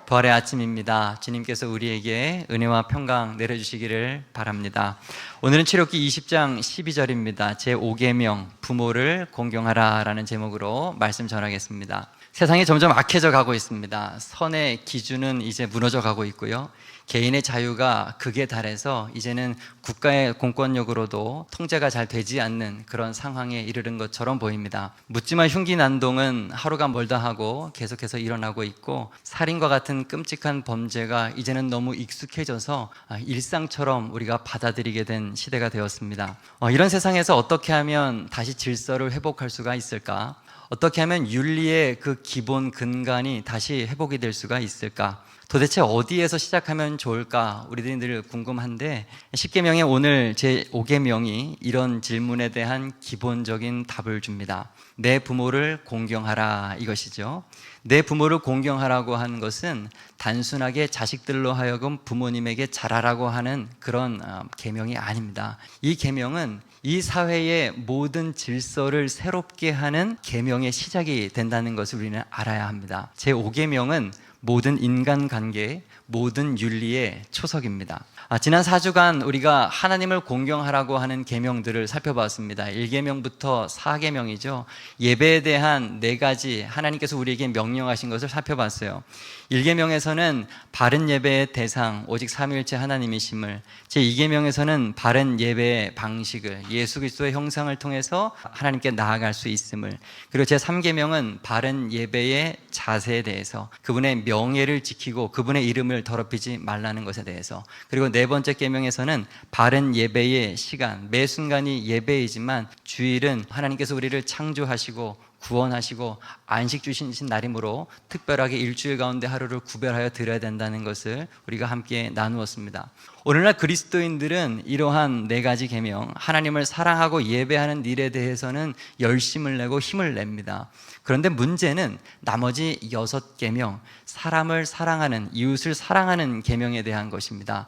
부활의 아침입니다. 주님께서 우리에게 은혜와 평강 내려주시기를 바랍니다. 오늘은 출애굽기 20장 12절입니다. 제5계명 부모를 공경하라 라는 제목으로 말씀 전하겠습니다. 세상이 점점 악해져 가고 있습니다. 선의 기준은 이제 무너져 가고 있고요. 개인의 자유가 극에 달해서 이제는 국가의 공권력으로도 통제가 잘 되지 않는 그런 상황에 이르는 것처럼 보입니다. 묻지마 흉기 난동은 하루가 멀다 하고 계속해서 일어나고 있고, 살인과 같은 끔찍한 범죄가 이제는 너무 익숙해져서 일상처럼 우리가 받아들이게 된 시대가 되었습니다. 이런 세상에서 어떻게 하면 다시 질서를 회복할 수가 있을까? 어떻게 하면 윤리의 그 기본 근간이 다시 회복이 될 수가 있을까? 도대체 어디에서 시작하면 좋을까? 우리들이 늘 궁금한데, 10계명의 오늘 제5계명이 이런 질문에 대한 기본적인 답을 줍니다. 내 부모를 공경하라, 이것이죠. 내 부모를 공경하라고 하는 것은 단순하게 자식들로 하여금 부모님에게 잘하라고 하는 그런 계명이 아닙니다. 이 계명은 이 사회의 모든 질서를 새롭게 하는 계명의 시작이 된다는 것을 우리는 알아야 합니다. 제5계명은 모든 인간관계, 모든 윤리의 초석입니다. 지난 4주간 우리가 하나님을 공경하라고 하는 계명들을 살펴봤습니다. 1계명부터 4계명이죠. 예배에 대한 4가지 하나님께서 우리에게 명령하신 것을 살펴봤어요. 1계명에서는 바른 예배의 대상, 오직 삼위일체 하나님이심을, 제2계명에서는 바른 예배의 방식을, 예수 그리스도의 형상을 통해서 하나님께 나아갈 수 있음을, 그리고 제3계명은 바른 예배의 자세에 대해서, 그분의 명예를 지키고 그분의 이름을 더럽히지 말라는 것에 대해서, 그리고 4번째 계명에서는 바른 예배의 시간, 매 순간이 예배이지만 주일은 하나님께서 우리를 창조하시고 구원하시고 안식 주신 날이므로 특별하게 일주일 가운데 하루를 구별하여 드려야 된다는 것을 우리가 함께 나누었습니다. 오늘날 그리스도인들은 이러한 4가지 계명, 하나님을 사랑하고 예배하는 일에 대해서는 열심을 내고 힘을 냅니다. 그런데 문제는 나머지 6계명, 사람을 사랑하는, 이웃을 사랑하는 계명에 대한 것입니다.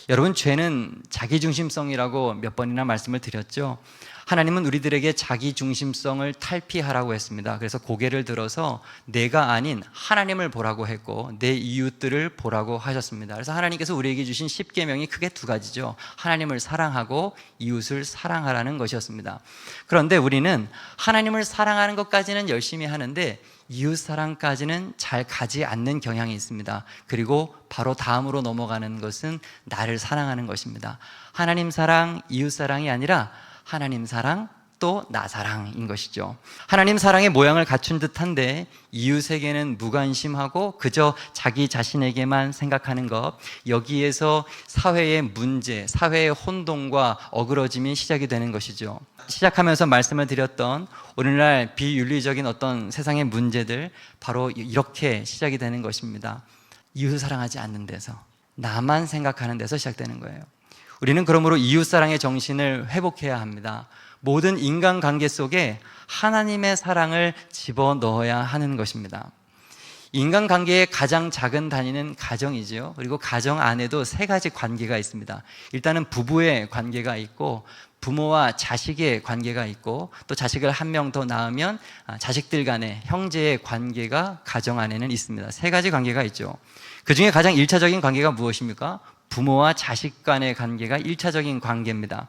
여러분, 죄는 자기중심성이라고 몇 번이나 말씀을 드렸죠. 하나님은 우리들에게 자기중심성을 탈피하라고 했습니다. 그래서 고개를 들어서 내가 아닌 하나님을 보라고 했고, 내 이웃들을 보라고 하셨습니다. 그래서 하나님께서 우리에게 주신 10계명이 크게 2가지죠. 하나님을 사랑하고 이웃을 사랑하라는 것이었습니다. 그런데 우리는 하나님을 사랑하는 것까지는 열심히 하는데 이웃 사랑까지는 잘 가지 않는 경향이 있습니다. 그리고 바로 다음으로 넘어가는 것은 나를 사랑하는 것입니다. 하나님 사랑, 이웃 사랑이 아니라 하나님 사랑, 또 나 사랑인 것이죠. 하나님 사랑의 모양을 갖춘 듯한데 이웃에게는 무관심하고 그저 자기 자신에게만 생각하는 것, 여기에서 사회의 문제, 사회의 혼동과 어그러짐이 시작이 되는 것이죠. 시작하면서 말씀을 드렸던 오늘날 비윤리적인 어떤 세상의 문제들, 바로 이렇게 시작이 되는 것입니다. 이웃을 사랑하지 않는 데서, 나만 생각하는 데서 시작되는 거예요. 우리는 그러므로 이웃사랑의 정신을 회복해야 합니다. 모든 인간관계 속에 하나님의 사랑을 집어넣어야 하는 것입니다. 인간관계의 가장 작은 단위는 가정이죠. 그리고 가정 안에도 3가지 관계가 있습니다. 일단은 부부의 관계가 있고, 부모와 자식의 관계가 있고, 또 자식을 한 명 더 낳으면 자식들 간의, 형제의 관계가 가정 안에는 있습니다. 3가지 관계가 있죠. 그 중에 가장 1차적인 관계가 무엇입니까? 부모와 자식 간의 관계가 1차적인 관계입니다.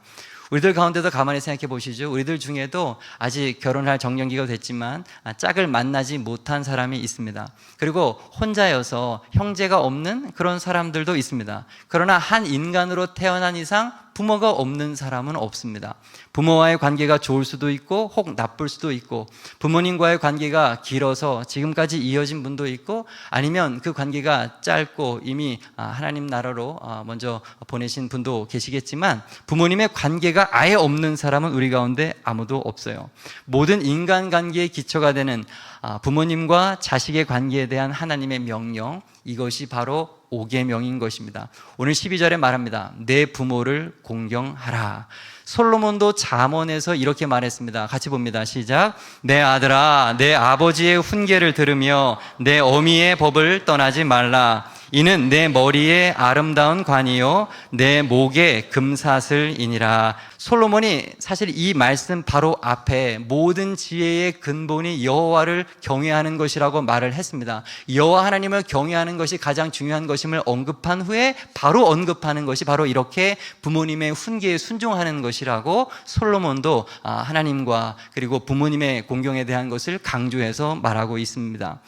우리들 가운데도 가만히 생각해 보시죠. 우리들 중에도 아직 결혼할 정년기가 됐지만 짝을 만나지 못한 사람이 있습니다. 그리고 혼자여서 형제가 없는 그런 사람들도 있습니다. 그러나 한 인간으로 태어난 이상 부모가 없는 사람은 없습니다. 부모와의 관계가 좋을 수도 있고 혹 나쁠 수도 있고, 부모님과의 관계가 길어서 지금까지 이어진 분도 있고, 아니면 그 관계가 짧고 이미 하나님 나라로 먼저 보내신 분도 계시겠지만, 부모님의 관계가 아예 없는 사람은 우리 가운데 아무도 없어요. 모든 인간관계의 기초가 되는 부모님과 자식의 관계에 대한 하나님의 명령, 이것이 바로 5계명인 것입니다. 오늘 12절에 말합니다. 내 부모를 공경하라. 솔로몬도 잠언에서 이렇게 말했습니다. 같이 봅니다. 시작. 내 아들아, 내 아버지의 훈계를 들으며 내 어미의 법을 떠나지 말라. 이는 내 머리에 아름다운 관이요 내 목에 금사슬이니라. 솔로몬이 사실 이 말씀 바로 앞에 모든 지혜의 근본이 여호와를 경외하는 것이라고 말을 했습니다. 여호와 하나님을 경외하는 것이 가장 중요한 것임을 언급한 후에 바로 언급하는 것이 바로 이렇게 부모님의 훈계에 순종하는 것이라고 솔로몬도 하나님과 그리고 부모님의 공경에 대한 것을 강조해서 말하고 있습니다.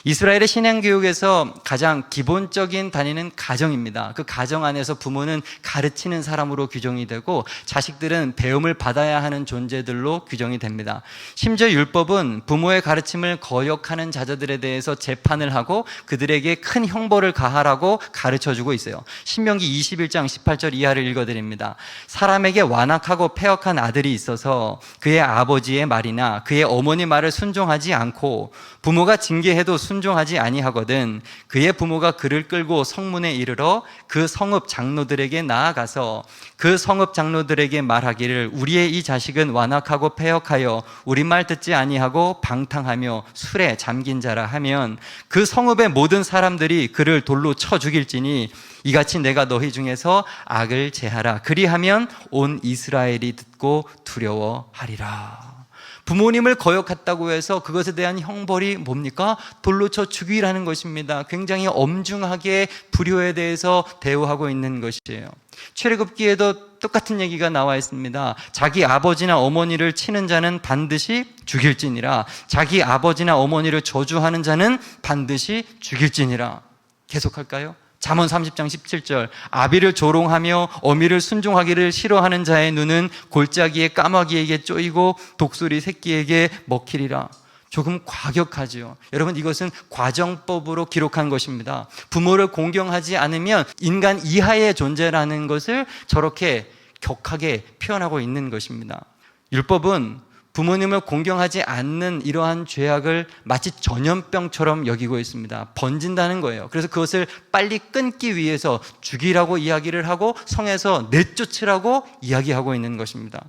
이스라엘의 신앙교육에서 가장 기본적인 단위는 가정입니다. 그 가정 안에서 부모는 가르치는 사람으로 규정이 되고 자식들은 배움을 받아야 하는 존재들로 규정이 됩니다. 심지어 율법은 부모의 가르침을 거역하는 자녀들에 대해서 재판을 하고 그들에게 큰 형벌을 가하라고 가르쳐주고 있어요. 신명기 21장 18절 이하를 읽어드립니다. 사람에게 완악하고 패역한 아들이 있어서 그의 아버지의 말이나 그의 어머니 말을 순종하지 않고 부모가 징계해도 순종하지 아니하거든 그의 부모가 그를 끌고 성문에 이르러 그 성읍 장로들에게 나아가서 그 성읍 장로들에게 말하기를 우리의 이 자식은 완악하고 패역하여 우리 말 듣지 아니하고 방탕하며 술에 잠긴 자라 하면 그 성읍의 모든 사람들이 그를 돌로 쳐 죽일지니 이같이 내가 너희 중에서 악을 제하라. 그리하면 온 이스라엘이 듣고 두려워하리라. 부모님을 거역했다고 해서 그것에 대한 형벌이 뭡니까? 돌로 쳐 죽이라는 것입니다. 굉장히 엄중하게 불효에 대해서 대우하고 있는 것이에요. 출애굽기에도 똑같은 얘기가 나와 있습니다. 자기 아버지나 어머니를 치는 자는 반드시 죽일지니라. 자기 아버지나 어머니를 저주하는 자는 반드시 죽일지니라. 계속할까요? 잠언 30장 17절 아비를 조롱하며 어미를 순종하기를 싫어하는 자의 눈은 골짜기의 까마귀에게 쪼이고 독수리 새끼에게 먹히리라. 조금 과격하지요. 여러분, 이것은 과정법으로 기록한 것입니다. 부모를 공경하지 않으면 인간 이하의 존재라는 것을 저렇게 격하게 표현하고 있는 것입니다. 율법은 부모님을 공경하지 않는 이러한 죄악을 마치 전염병처럼 여기고 있습니다. 번진다는 거예요. 그래서 그것을 빨리 끊기 위해서 죽이라고 이야기를 하고 성에서 내쫓으라고 이야기하고 있는 것입니다.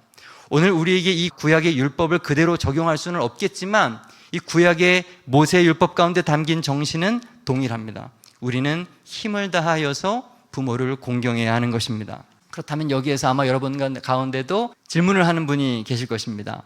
오늘 우리에게 이 구약의 율법을 그대로 적용할 수는 없겠지만 이 구약의 모세의 율법 가운데 담긴 정신은 동일합니다. 우리는 힘을 다하여서 부모를 공경해야 하는 것입니다. 그렇다면 여기에서 아마 여러분 가운데도 질문을 하는 분이 계실 것입니다.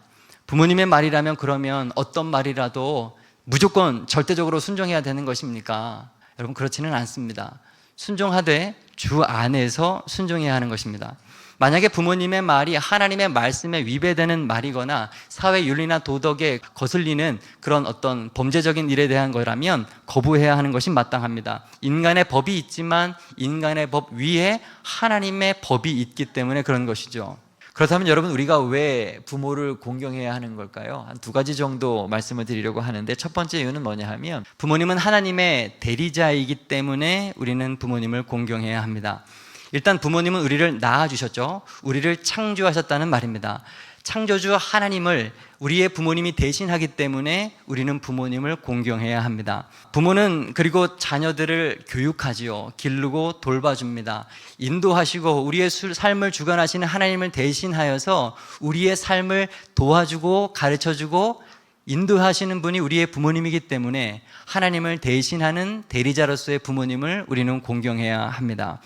부모님의 말이라면 그러면 어떤 말이라도 무조건 절대적으로 순종해야 되는 것입니까? 여러분, 그렇지는 않습니다. 순종하되 주 안에서 순종해야 하는 것입니다. 만약에 부모님의 말이 하나님의 말씀에 위배되는 말이거나 사회 윤리나 도덕에 거슬리는 그런 어떤 범죄적인 일에 대한 거라면 거부해야 하는 것이 마땅합니다. 인간의 법이 있지만 인간의 법 위에 하나님의 법이 있기 때문에 그런 것이죠. 그렇다면 여러분, 우리가 왜 부모를 공경해야 하는 걸까요? 한 두 가지 정도 말씀을 드리려고 하는데, 첫 번째 이유는 뭐냐 하면 부모님은 하나님의 대리자이기 때문에 우리는 부모님을 공경해야 합니다. 일단 부모님은 우리를 낳아주셨죠. 우리를 창조하셨다는 말입니다. 창조주 하나님을 우리의 부모님이 대신하기 때문에 우리는 부모님을 공경해야 합니다. 부모는 그리고 자녀들을 교육하지요. 기르고 돌봐줍니다. 인도하시고 우리의 삶을 주관하시는 하나님을 대신하여서 우리의 삶을 도와주고 가르쳐주고 인도하시는 분이 우리의 부모님이기 때문에 하나님을 대신하는 대리자로서의 부모님을 우리는 공경해야 합니다.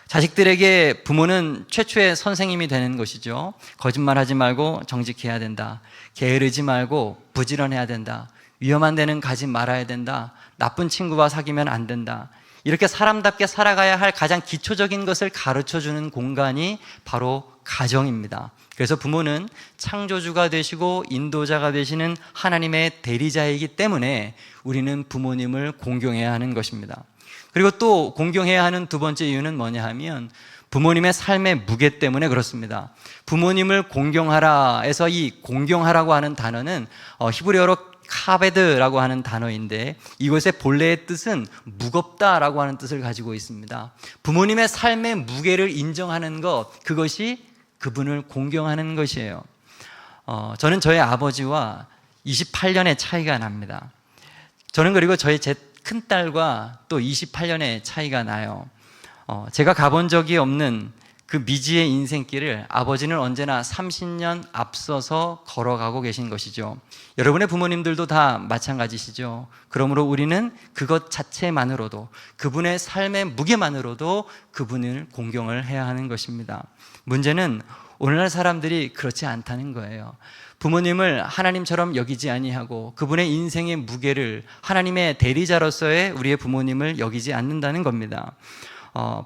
자식들에게 부모는 최초의 선생님이 되는 것이죠. 거짓말하지 말고 정직해야 된다. 게으르지 말고 부지런해야 된다. 위험한 데는 가지 말아야 된다. 나쁜 친구와 사귀면 안 된다. 이렇게 사람답게 살아가야 할 가장 기초적인 것을 가르쳐주는 공간이 바로 가정입니다. 그래서 부모는 창조주가 되시고 인도자가 되시는 하나님의 대리자이기 때문에 우리는 부모님을 공경해야 하는 것입니다. 그리고 또 공경해야 하는 두 번째 이유는 뭐냐 하면 부모님의 삶의 무게 때문에 그렇습니다. 부모님을 공경하라 해서 이 공경하라고 하는 단어는 히브리어로 카베드라고 하는 단어인데 이것의 본래의 뜻은 무겁다라고 하는 뜻을 가지고 있습니다. 부모님의 삶의 무게를 인정하는 것, 그것이 그분을 공경하는 것이에요. 저는 저희 아버지와 28년의 차이가 납니다. 저는 그리고 저희 제 큰딸과 또 28년의 차이가 나요. 제가 가본 적이 없는 그 미지의 인생길을 아버지는 언제나 30년 앞서서 걸어가고 계신 것이죠. 여러분의 부모님들도 다 마찬가지시죠. 그러므로 우리는 그것 자체만으로도, 그분의 삶의 무게만으로도 그분을 공경을 해야 하는 것입니다. 문제는 오늘날 사람들이 그렇지 않다는 거예요. 부모님을 하나님처럼 여기지 아니하고 그분의 인생의 무게를, 하나님의 대리자로서의 우리의 부모님을 여기지 않는다는 겁니다.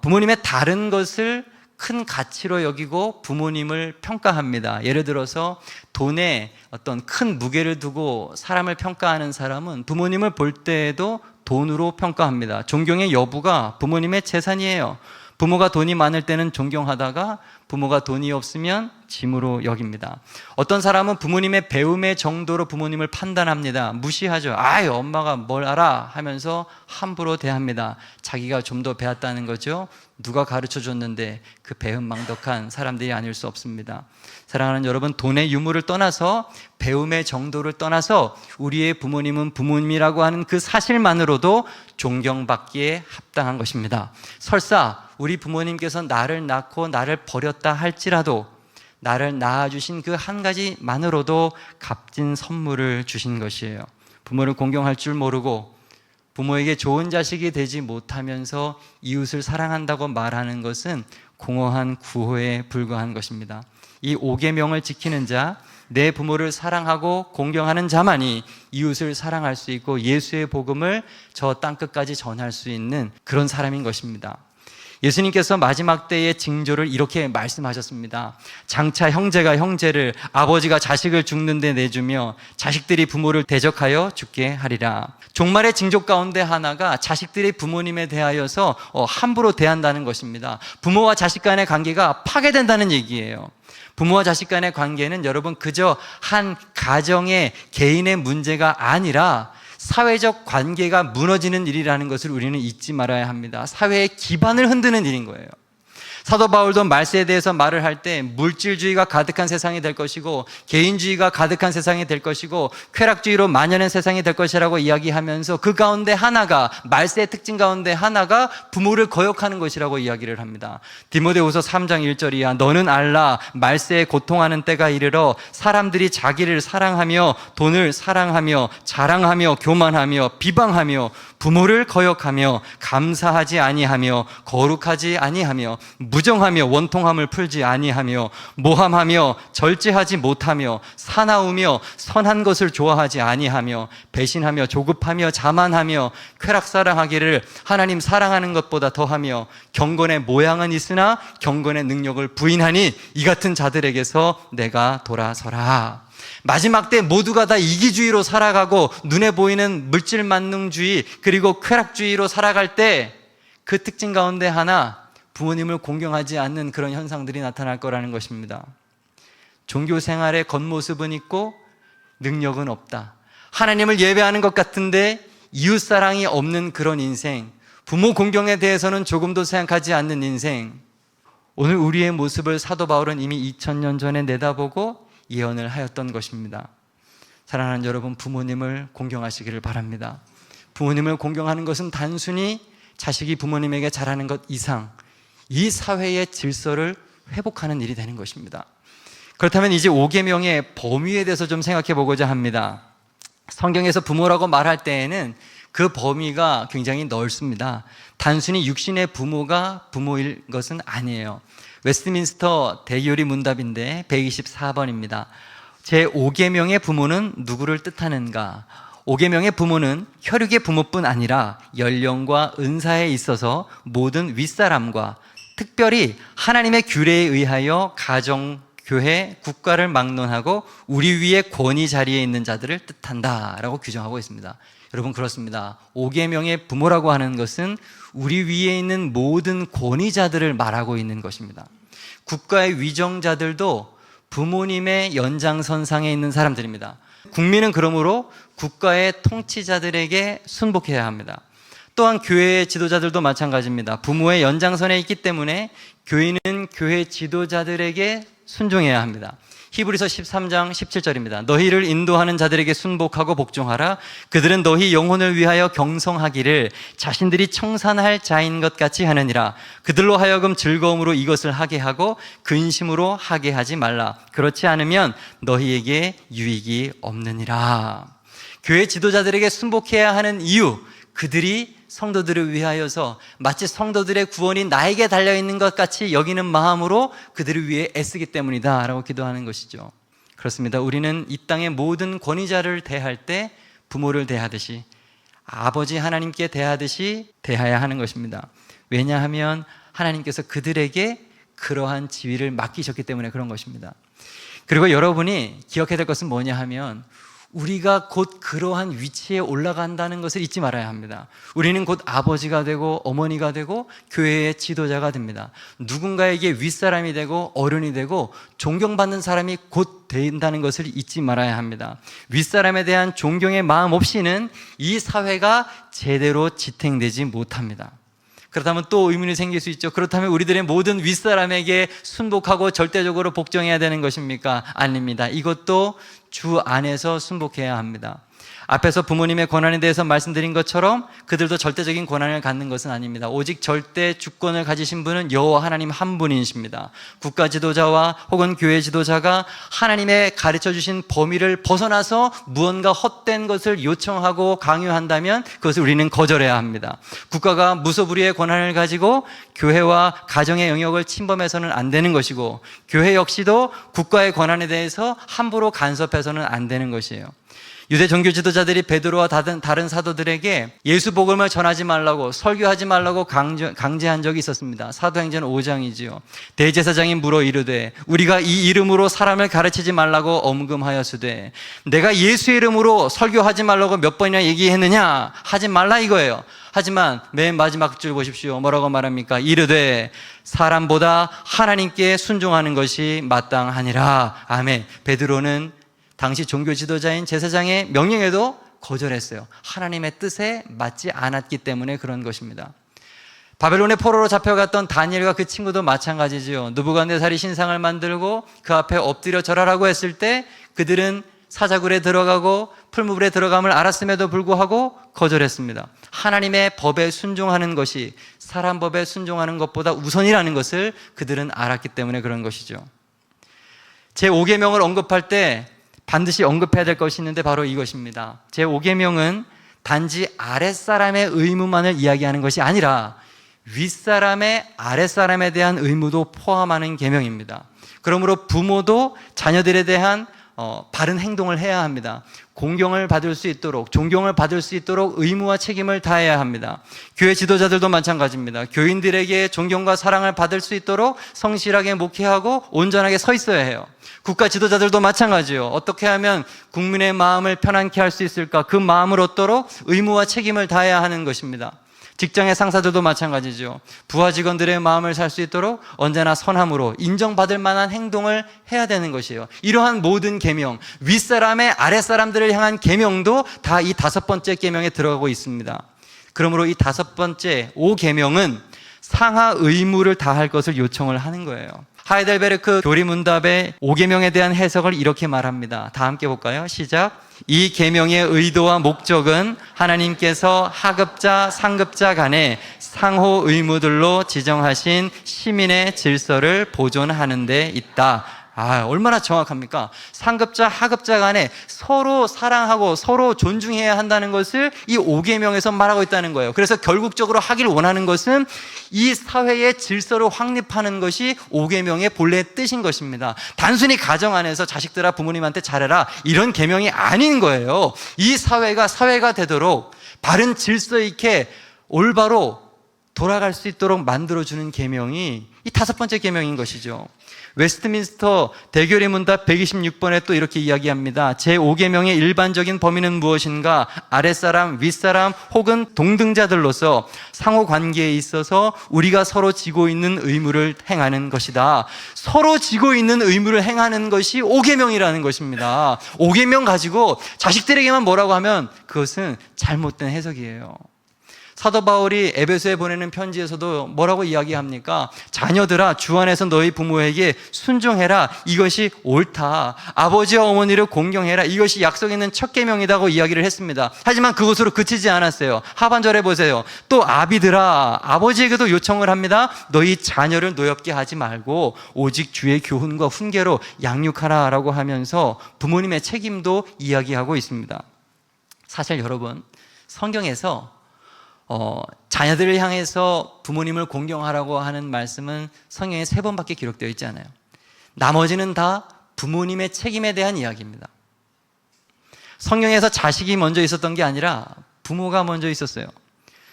부모님의 다른 것을 큰 가치로 여기고 부모님을 평가합니다. 예를 들어서 돈에 어떤 큰 무게를 두고 사람을 평가하는 사람은 부모님을 볼 때에도 돈으로 평가합니다. 존경의 여부가 부모님의 재산이에요. 부모가 돈이 많을 때는 존경하다가 부모가 돈이 없으면 짐으로 여깁니다. 어떤 사람은 부모님의 배움의 정도로 부모님을 판단합니다. 무시하죠. 아이, 엄마가 뭘 알아 하면서 함부로 대합니다. 자기가 좀 더 배웠다는 거죠. 누가 가르쳐 줬는데 그 배은망덕한 사람들이 아닐 수 없습니다. 사랑하는 여러분, 돈의 유무를 떠나서, 배움의 정도를 떠나서 우리의 부모님은 부모님이라고 하는 그 사실만으로도 존경받기에 합당한 것입니다. 설사 우리 부모님께서 나를 낳고 나를 버렸다 할지라도 나를 낳아주신 그 한 가지만으로도 값진 선물을 주신 것이에요. 부모를 공경할 줄 모르고 부모에게 좋은 자식이 되지 못하면서 이웃을 사랑한다고 말하는 것은 공허한 구호에 불과한 것입니다. 이 5계명을 지키는 자, 내 부모를 사랑하고 공경하는 자만이 이웃을 사랑할 수 있고 예수의 복음을 저 땅끝까지 전할 수 있는 그런 사람인 것입니다. 예수님께서 마지막 때의 징조를 이렇게 말씀하셨습니다. 장차 형제가 형제를, 아버지가 자식을 죽는데 내주며 자식들이 부모를 대적하여 죽게 하리라. 종말의 징조 가운데 하나가 자식들이 부모님에 대하여서 함부로 대한다는 것입니다. 부모와 자식 간의 관계가 파괴된다는 얘기예요. 부모와 자식 간의 관계는 여러분 그저 한 가정의 개인의 문제가 아니라 사회적 관계가 무너지는 일이라는 것을 우리는 잊지 말아야 합니다. 사회의 기반을 흔드는 일인 거예요. 사도 바울도 말세에 대해서 말을 할 때 물질주의가 가득한 세상이 될 것이고 개인주의가 가득한 세상이 될 것이고 쾌락주의로 만연한 세상이 될 것이라고 이야기하면서 그 가운데 하나가, 말세의 특징 가운데 하나가 부모를 거역하는 것이라고 이야기를 합니다. 디모데후서 3장 1절이야. 너는 알라, 말세에 고통하는 때가 이르러 사람들이 자기를 사랑하며 돈을 사랑하며 자랑하며 교만하며 비방하며 부모를 거역하며 감사하지 아니하며 거룩하지 아니하며 무정하며 원통함을 풀지 아니하며 모함하며 절제하지 못하며 사나우며 선한 것을 좋아하지 아니하며 배신하며 조급하며 자만하며 쾌락사랑하기를 하나님 사랑하는 것보다 더하며 경건의 모양은 있으나 경건의 능력을 부인하니 이 같은 자들에게서 내가 돌아서라. 마지막 때 모두가 다 이기주의로 살아가고 눈에 보이는 물질 만능주의 그리고 쾌락주의로 살아갈 때 그 특징 가운데 하나, 부모님을 공경하지 않는 그런 현상들이 나타날 거라는 것입니다. 종교 생활의 겉모습은 있고 능력은 없다. 하나님을 예배하는 것 같은데 이웃사랑이 없는 그런 인생, 부모 공경에 대해서는 조금도 생각하지 않는 인생. 오늘 우리의 모습을 사도 바울은 이미 2000년 전에 내다보고 예언을 하였던 것입니다. 사랑하는 여러분, 부모님을 공경하시기를 바랍니다. 부모님을 공경하는 것은 단순히 자식이 부모님에게 잘하는 것 이상 이 사회의 질서를 회복하는 일이 되는 것입니다. 그렇다면 이제 5계명의 범위에 대해서 좀 생각해 보고자 합니다. 성경에서 부모라고 말할 때에는 그 범위가 굉장히 넓습니다. 단순히 육신의 부모가 부모일 것은 아니에요. 웨스트민스터 대요리 문답인데 124번입니다. 제5계명의 부모는 누구를 뜻하는가? 5계명의 부모는 혈육의 부모뿐 아니라 연령과 은사에 있어서 모든 윗사람과 특별히 하나님의 규례에 의하여 가정, 교회, 국가를 막론하고 우리 위에 권위 자리에 있는 자들을 뜻한다라고 규정하고 있습니다. 여러분, 그렇습니다. 5계명의 부모라고 하는 것은 우리 위에 있는 모든 권위자들을 말하고 있는 것입니다. 국가의 위정자들도 부모님의 연장선상에 있는 사람들입니다. 국민은 그러므로 국가의 통치자들에게 순복해야 합니다. 또한 교회의 지도자들도 마찬가지입니다. 부모의 연장선에 있기 때문에 교인은 교회 지도자들에게 순종해야 합니다. 히브리서 13장 17절입니다. 너희를 인도하는 자들에게 순복하고 복종하라. 그들은 너희 영혼을 위하여 경성하기를 자신들이 청산할 자인 것 같이 하느니라. 그들로 하여금 즐거움으로 이것을 하게 하고 근심으로 하게 하지 말라. 그렇지 않으면 너희에게 유익이 없느니라. 교회 지도자들에게 순복해야 하는 이유, 그들이 성도들을 위하여서 마치 성도들의 구원이 나에게 달려있는 것 같이 여기는 마음으로 그들을 위해 애쓰기 때문이다 라고 기도하는 것이죠. 그렇습니다. 우리는 이 땅의 모든 권위자를 대할 때 부모를 대하듯이, 아버지 하나님께 대하듯이 대해야 하는 것입니다. 왜냐하면 하나님께서 그들에게 그러한 지위를 맡기셨기 때문에 그런 것입니다. 그리고 여러분이 기억해야 될 것은 뭐냐 하면, 우리가 곧 그러한 위치에 올라간다는 것을 잊지 말아야 합니다. 우리는 곧 아버지가 되고 어머니가 되고 교회의 지도자가 됩니다. 누군가에게 윗사람이 되고 어른이 되고 존경받는 사람이 곧 된다는 것을 잊지 말아야 합니다. 윗사람에 대한 존경의 마음 없이는 이 사회가 제대로 지탱되지 못합니다. 그렇다면 또 의문이 생길 수 있죠. 그렇다면 우리들의 모든 윗사람에게 순복하고 절대적으로 복종해야 되는 것입니까? 아닙니다. 이것도 주 안에서 순복해야 합니다. 앞에서 부모님의 권한에 대해서 말씀드린 것처럼 그들도 절대적인 권한을 갖는 것은 아닙니다. 오직 절대 주권을 가지신 분은 여호와 하나님 한 분이십니다. 국가 지도자와 혹은 교회 지도자가 하나님의 가르쳐 주신 범위를 벗어나서 무언가 헛된 것을 요청하고 강요한다면 그것을 우리는 거절해야 합니다. 국가가 무소불위의 권한을 가지고 교회와 가정의 영역을 침범해서는 안 되는 것이고, 교회 역시도 국가의 권한에 대해서 함부로 간섭해서는 안 되는 것이에요. 유대 종교 지도자들이 베드로와 다른 사도들에게 예수 복음을 전하지 말라고, 설교하지 말라고 강제한 적이 있었습니다. 사도행전 5장이지요. 대제사장이 물어 이르되 우리가 이 이름으로 사람을 가르치지 말라고 엄금하였으되 내가 예수의 이름으로 설교하지 말라고 몇 번이나 얘기했느냐? 하지 말라 이거예요. 하지만 맨 마지막 줄 보십시오. 뭐라고 말합니까? 이르되 사람보다 하나님께 순종하는 것이 마땅하니라. 아멘. 베드로는 당시 종교 지도자인 제사장의 명령에도 거절했어요. 하나님의 뜻에 맞지 않았기 때문에 그런 것입니다. 바벨론의 포로로 잡혀갔던 다니엘과 그 친구도 마찬가지지요. 느부갓네살이 신상을 만들고 그 앞에 엎드려 절하라고 했을 때 그들은 사자굴에 들어가고 풀무불에 들어감을 알았음에도 불구하고 거절했습니다. 하나님의 법에 순종하는 것이 사람 법에 순종하는 것보다 우선이라는 것을 그들은 알았기 때문에 그런 것이죠. 제5계명을 언급할 때 반드시 언급해야 될 것이 있는데 바로 이것입니다. 제5계명은 단지 아랫사람의 의무만을 이야기하는 것이 아니라 윗사람의 아랫사람에 대한 의무도 포함하는 계명입니다. 그러므로 부모도 자녀들에 대한 바른 행동을 해야 합니다. 공경을 받을 수 있도록, 존경을 받을 수 있도록 의무와 책임을 다해야 합니다. 교회 지도자들도 마찬가지입니다. 교인들에게 존경과 사랑을 받을 수 있도록 성실하게 목회하고 온전하게 서 있어야 해요. 국가 지도자들도 마찬가지예요. 어떻게 하면 국민의 마음을 편안케 할 수 있을까? 그 마음을 얻도록 의무와 책임을 다해야 하는 것입니다. 직장의 상사들도 마찬가지죠. 부하 직원들의 마음을 살 수 있도록 언제나 선함으로 인정받을 만한 행동을 해야 되는 것이에요. 이러한 모든 계명, 윗사람의 아랫사람들을 향한 계명도 다 이 5번째 계명에 들어가고 있습니다. 그러므로 이 5번째 5계명은 상하 의무를 다할 것을 요청을 하는 거예요. 하이델베르크 교리문답의 5계명에 대한 해석을 이렇게 말합니다. 다 함께 볼까요? 시작. 이 계명의 의도와 목적은 하나님께서 하급자, 상급자 간의 상호 의무들로 지정하신 시민의 질서를 보존하는 데 있다. 얼마나 정확합니까? 상급자, 하급자 간에 서로 사랑하고 서로 존중해야 한다는 것을 이 5계명에서 말하고 있다는 거예요. 그래서 결국적으로 하길 원하는 것은 이 사회의 질서를 확립하는 것이 5계명의 본래 뜻인 것입니다. 단순히 가정 안에서 자식들아 부모님한테 잘해라 이런 계명이 아닌 거예요. 이 사회가 되도록 바른 질서 있게 올바로 돌아갈 수 있도록 만들어주는 계명이 이 5번째 계명인 것이죠. 웨스트민스터 대교리 문답 126번에 또 이렇게 이야기합니다. 제5계명의 일반적인 범위는 무엇인가? 아랫사람, 윗사람 혹은 동등자들로서 상호관계에 있어서 우리가 서로 지고 있는 의무를 행하는 것이다. 서로 지고 있는 의무를 행하는 것이 5계명이라는 것입니다. 5계명 가지고 자식들에게만 뭐라고 하면 그것은 잘못된 해석이에요. 사도 바울이 에베소에 보내는 편지에서도 뭐라고 이야기합니까? 자녀들아, 주 안에서 너희 부모에게 순종해라. 이것이 옳다. 아버지와 어머니를 공경해라. 이것이 약속 있는 첫 계명이라고 이야기를 했습니다. 하지만 그것으로 그치지 않았어요. 하반절에 보세요. 또 아비들아, 아버지에게도 요청을 합니다. 너희 자녀를 노엽게 하지 말고 오직 주의 교훈과 훈계로 양육하라라고 하면서 부모님의 책임도 이야기하고 있습니다. 사실 여러분, 성경에서 자녀들을 향해서 부모님을 공경하라고 하는 말씀은 성경에 3번밖에 기록되어 있지 않아요. 나머지는 다 부모님의 책임에 대한 이야기입니다. 성경에서 자식이 먼저 있었던 게 아니라 부모가 먼저 있었어요.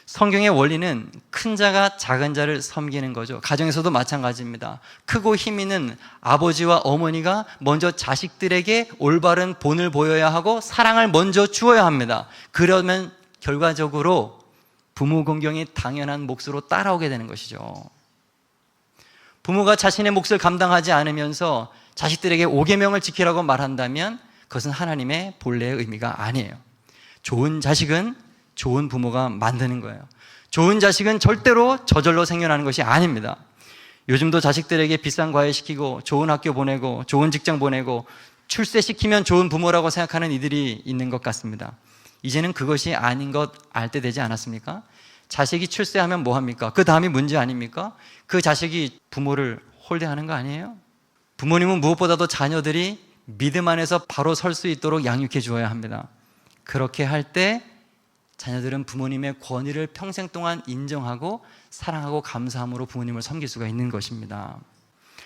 성경의 원리는 큰 자가 작은 자를 섬기는 거죠. 가정에서도 마찬가지입니다. 크고 힘 있는 아버지와 어머니가 먼저 자식들에게 올바른 본을 보여야 하고 사랑을 먼저 주어야 합니다. 그러면 결과적으로 부모 공경이 당연한 몫으로 따라오게 되는 것이죠. 부모가 자신의 몫을 감당하지 않으면서 자식들에게 5계명을 지키라고 말한다면 그것은 하나님의 본래의 의미가 아니에요. 좋은 자식은 좋은 부모가 만드는 거예요. 좋은 자식은 절대로 저절로 생겨나는 것이 아닙니다. 요즘도 자식들에게 비싼 과외 시키고 좋은 학교 보내고 좋은 직장 보내고 출세시키면 좋은 부모라고 생각하는 이들이 있는 것 같습니다. 이제는 그것이 아닌 것 알 때 되지 않았습니까? 자식이 출세하면 뭐합니까? 그 다음이 문제 아닙니까? 그 자식이 부모를 홀대하는 거 아니에요? 부모님은 무엇보다도 자녀들이 믿음 안에서 바로 설 수 있도록 양육해 주어야 합니다. 그렇게 할 때 자녀들은 부모님의 권위를 평생 동안 인정하고 사랑하고 감사함으로 부모님을 섬길 수가 있는 것입니다.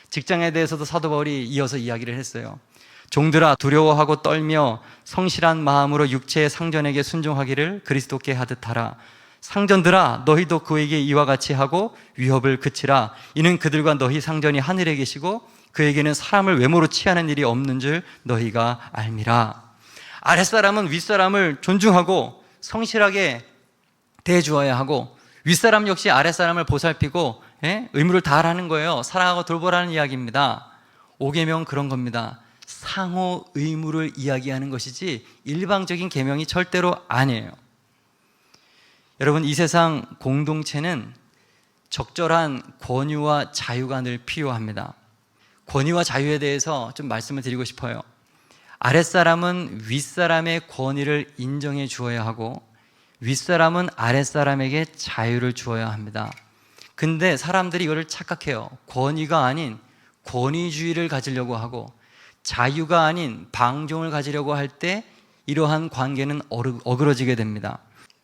직장에 대해서도 사도 바울이 이어서 이야기를 했어요. 종들아, 두려워하고 떨며 성실한 마음으로 육체의 상전에게 순종하기를 그리스도께 하듯 하라. 상전들아, 너희도 그에게 이와 같이 하고 위협을 그치라. 이는 그들과 너희 상전이 하늘에 계시고 그에게는 사람을 외모로 취하는 일이 없는 줄 너희가 알미라. 아랫사람은 윗사람을 존중하고 성실하게 대해주어야 하고, 윗사람 역시 아랫사람을 보살피고 의무를 다하라는 거예요. 사랑하고 돌보라는 이야기입니다. 5계명 그런 겁니다. 상호 의무를 이야기하는 것이지 일방적인 계명이 절대로 아니에요. 여러분, 이 세상 공동체는 적절한 권유와 자유가 늘 필요합니다. 권위와 자유에 대해서 좀 말씀을 드리고 싶어요. 아랫사람은 윗사람의 권위를 인정해 주어야 하고 윗사람은 아랫사람에게 자유를 주어야 합니다. 근데 사람들이 이거를 착각해요. 권위가 아닌 권위주의를 가지려고 하고 자유가 아닌 방종을 가지려고 할 때 이러한 관계는 어그러지게 됩니다.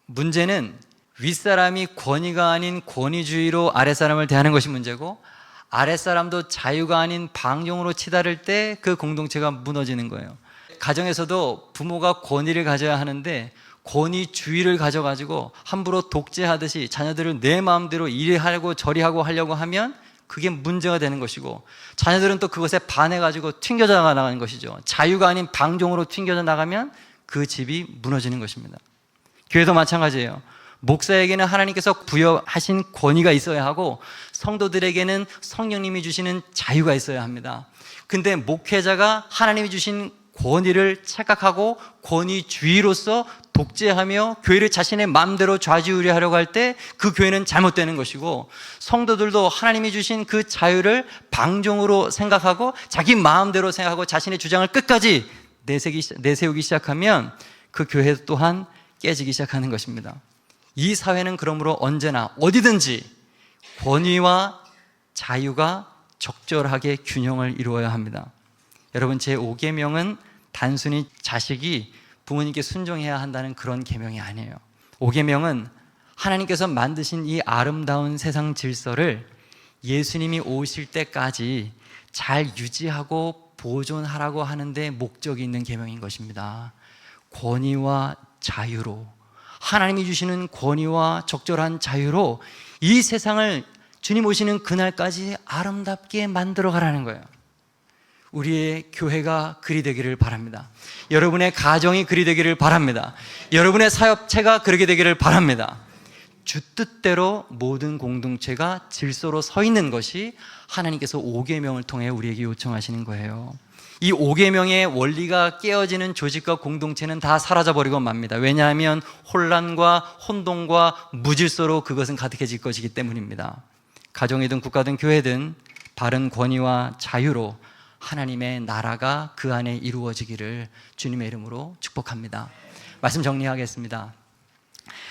문제는 윗사람이 권위가 아닌 권위주의로 아랫사람을 대하는 것이 문제고, 아랫사람도 자유가 아닌 방종으로 치달을 때 그 공동체가 무너지는 거예요. 가정에서도 부모가 권위를 가져야 하는데 권위주의를 가져가지고 함부로 독재하듯이 자녀들을 내 마음대로 이리하고 저리하고 하려고 하면 그게 문제가 되는 것이고, 자녀들은 또 그것에 반해가지고 튕겨져 나가는 것이죠. 자유가 아닌 방종으로 튕겨져 나가면 그 집이 무너지는 것입니다. 교회도 마찬가지예요. 목사에게는 하나님께서 부여하신 권위가 있어야 하고 성도들에게는 성령님이 주시는 자유가 있어야 합니다. 근데 목회자가 하나님이 주신 권위를 착각하고 권위주의로서 독재하며 교회를 자신의 마음대로 좌지우지하려고 할 때 그 교회는 잘못되는 것이고, 성도들도 하나님이 주신 그 자유를 방종으로 생각하고 자기 마음대로 생각하고 자신의 주장을 끝까지 내세우기 시작하면 그 교회 또한 깨지기 시작하는 것입니다. 이 사회는 그러므로 언제나 어디든지 권위와 자유가 적절하게 균형을 이루어야 합니다. 여러분, 제 5계명은 단순히 자식이 부모님께 순종해야 한다는 그런 계명이 아니에요. 5계명은 하나님께서 만드신 이 아름다운 세상 질서를 예수님이 오실 때까지 잘 유지하고 보존하라고 하는데 목적이 있는 계명인 것입니다. 권위와 자유로, 하나님이 주시는 권위와 적절한 자유로 이 세상을 주님 오시는 그날까지 아름답게 만들어 가라는 거예요. 우리의 교회가 그리 되기를 바랍니다. 여러분의 가정이 그리 되기를 바랍니다. 여러분의 사업체가 그렇게 되기를 바랍니다. 주 뜻대로 모든 공동체가 질서로 서 있는 것이 하나님께서 5계명을 통해 우리에게 요청하시는 거예요. 이 5계명의 원리가 깨어지는 조직과 공동체는 다 사라져버리고 맙니다. 왜냐하면 혼란과 혼동과 무질서로 그것은 가득해질 것이기 때문입니다. 가정이든 국가든 교회든 바른 권위와 자유로 하나님의 나라가 그 안에 이루어지기를 주님의 이름으로 축복합니다. 말씀 정리하겠습니다.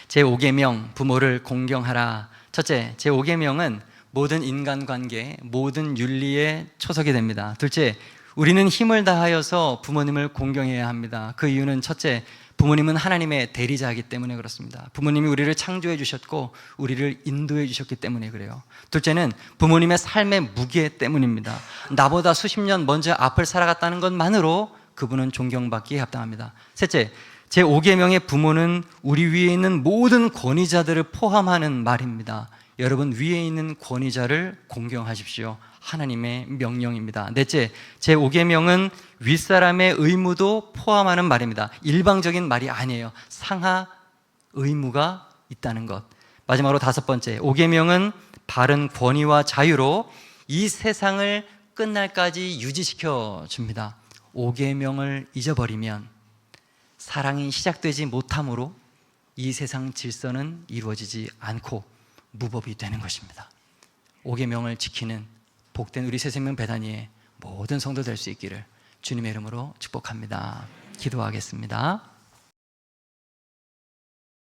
제5계명 부모를 공경하라. 첫째, 제5계명은 모든 인간관계, 모든 윤리의 초석이 됩니다. 둘째, 우리는 힘을 다하여서 부모님을 공경해야 합니다. 그 이유는 첫째, 부모님은 하나님의 대리자이기 때문에 그렇습니다. 부모님이 우리를 창조해 주셨고 우리를 인도해 주셨기 때문에 그래요. 둘째는 부모님의 삶의 무게 때문입니다. 나보다 수십 년 먼저 앞을 살아갔다는 것만으로 그분은 존경받기에 합당합니다. 셋째, 제5계명의 부모는 우리 위에 있는 모든 권위자들을 포함하는 말입니다. 여러분 위에 있는 권위자를 공경하십시오. 하나님의 명령입니다. 넷째, 제5계명은 윗사람의 의무도 포함하는 말입니다. 일방적인 말이 아니에요. 상하 의무가 있다는 것. 마지막으로 다섯 번째, 5계명은 바른 권위와 자유로 이 세상을 끝날까지 유지시켜 줍니다. 5계명을 잊어버리면 사랑이 시작되지 못함으로 이 세상 질서는 이루어지지 않고 무법이 되는 것입니다. 5계명을 지키는 복된 우리 새생명 베다니의 모든 성도 될 수 있기를 주님의 이름으로 축복합니다. 기도하겠습니다.